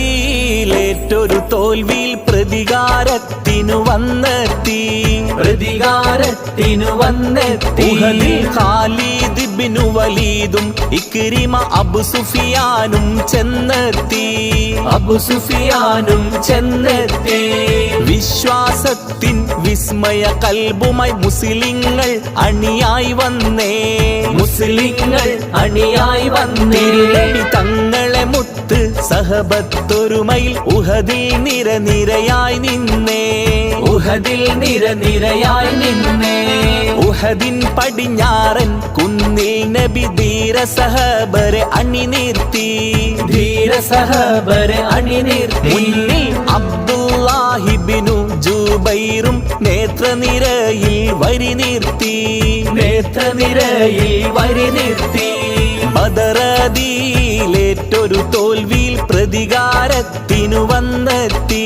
ബദറതിയിലേറ്റൊരു തോൽവിയിൽ പ്രതികാരത്തിനു വന്നെത്തി ഖാലിദ് ഇബ്നു വലീദും ഇക്രിമ അബു സുഫിയാനും ചെന്നെത്തി വിശ്വാസത്തിൻ വിസ്മയ കൽബുമായി മുസ്ലിങ്ങൾ അണിയായി വന്നേ തങ്ങളെ മുത്ത് സഹബത്തൊരുമയിൽ ഉഹദിൽ നിരനിരയായി നിന്നേ ഉഹദിൻ പടിഞ്ഞാറൻ കുന്നിൽ നബി ധീര സഹബരെ അണിനിർത്തി മുന്നിൽ അബ്ദുല്ലാഹിബ്നു ജുബൈറും നേത്രനിരയിൽ വരി നിർത്തി ബദറതിയിലേറ്റൊരു തോൽവിയിൽ പ്രതികാരത്തിനു വന്നെത്തി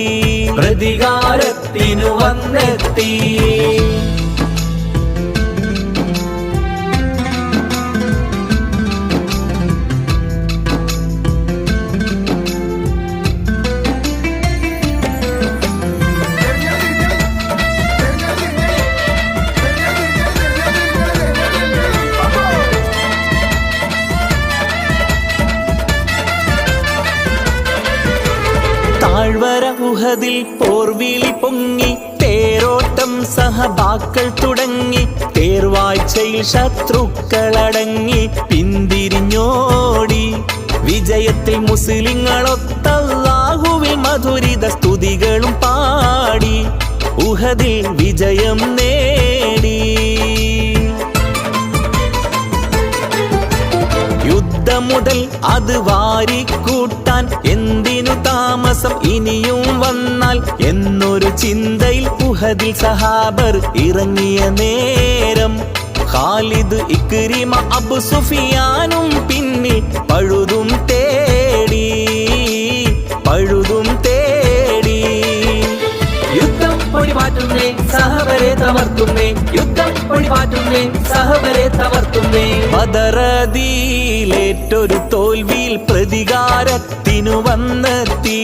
താഴ്വര ഉഹദിൽ പോർവിളി പൊങ്ങി തേരോട്ടം സഹബാക്കൾ തുടങ്ങി തേർവാഴ്ചയിൽ ശത്രുക്കളടങ്ങി പിന്തിരിഞ്ഞോടി വിജയത്തിൽ മുസ്ലിങ്ങളൊത്തല്ലാഹുവിൽ മധുരിത സ്തുതികളും പാടി ഉഹദിൽ വിജയം നേടി മുതൽ അത് വാരിക്കൂട്ടാൻ എന്തിനു താമസം ഇനിയും വന്നാൽ എന്നൊരു ചിന്തയിൽ ഉഹദിൽ സഹാബർ ഇറങ്ങിയ നേരം ഖാലിദ് ഇക്രിമ അബു സുഫിയാനും പിന്നിൽ പഴുതും തേടി യുദ്ധം പൊടിമാറ്റുന്നേ സഹബരെ തമർത്തുന്നേ ബദറതിയിലേറ്റൊരു തോൽവിയിൽ പ്രതികാരത്തിനു വന്നെത്തി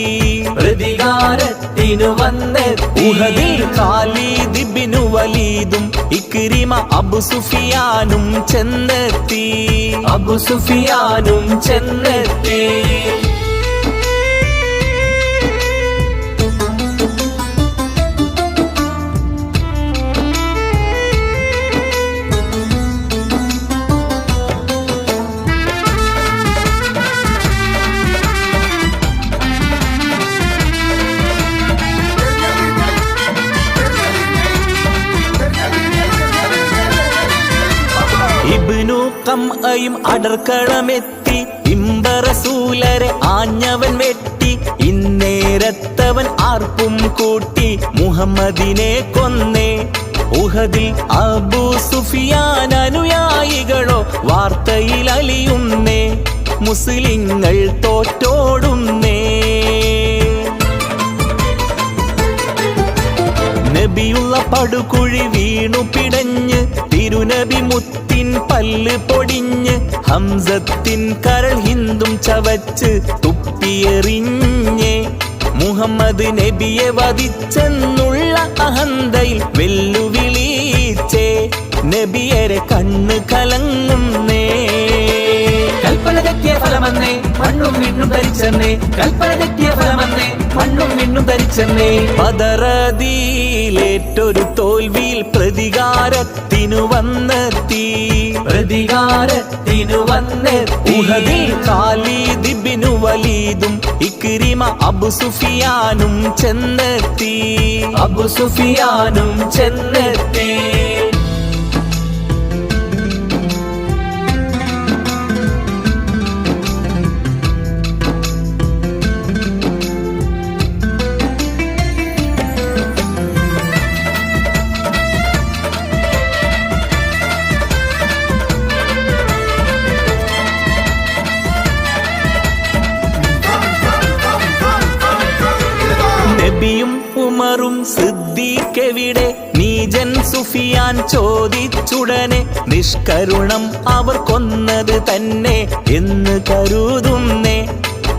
ഉഹദിൽ ഖാലിദ് ഇബ്നു വലീദും ഇക്രിമ അബു സുഫിയാനും ചെന്നെത്തി ഇബ്നു ഖംഅയും അടർക്കളമെത്തി ഇമ്പറസൂലരെ ആഞ്ഞവൻ വെട്ടി ഇന്നേരത്തവൻ ആർപ്പും കൂട്ടി മുഹമ്മദിനെ കൊന്നേ ഉഹദിൽ അബൂ സുഫിയാൻ അനുയായികളോ വാർത്തയിൽ അലിയുന്നേ മുസ്ലിങ്ങൾ തോറ്റോടുന്നേ നബിയുള്ള പടുകുഴി വീണു പിടഞ്ഞ് തിരുനബി മുത്തിൻ പല്ല് പൊടിഞ്ഞ് ഹംസത്തിൻ കരൾ ഹിന്ദും ചവച്ച് തുപ്പിയെറിഞ്ഞ് മുഹമ്മദ് നബിയെ വധിച്ചെന്നുള്ള അഹന്തയിൽ വെല്ലുവിളിച്ചേ നബിയരെ കണ്ണ് കലങ്ങുന്നേ കൽപ്പന തെറ്റിയ ഫലമെന്നേ മണ്ണും മിണ്ണും ധരിച്ചെന്നേ ബദറതിയിലേറ്റൊരു തോൽവിയിൽ പ്രതികാരത്തിനു വന്നെത്തി ഉഹദിൽ ഖാലിദ് ഇബ്നു വലീദും ഇക്രിമ അബു സുഫിയാനും ചെന്നെത്തി സിദ്ദീഖെവിടെ നീജൻ സുഫിയാൻ ചോദിച്ചുടനെ നിഷ്കരുണം അവർ കൊന്നത് തന്നെ എന്ന് കരുതുന്നേ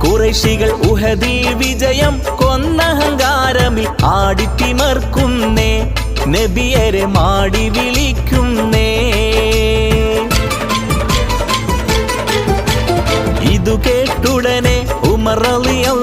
ഖുറൈശികൾ ഉഹദിൽ വിജയം കൊന്നഹങ്കാരമിൽ ആടിത്തിമർക്കുന്നേ നബിയരെ മാടി വിളിക്കുന്നേ ഇതു കേട്ടുടനെ ഉമർ റളിയല്ലാഹു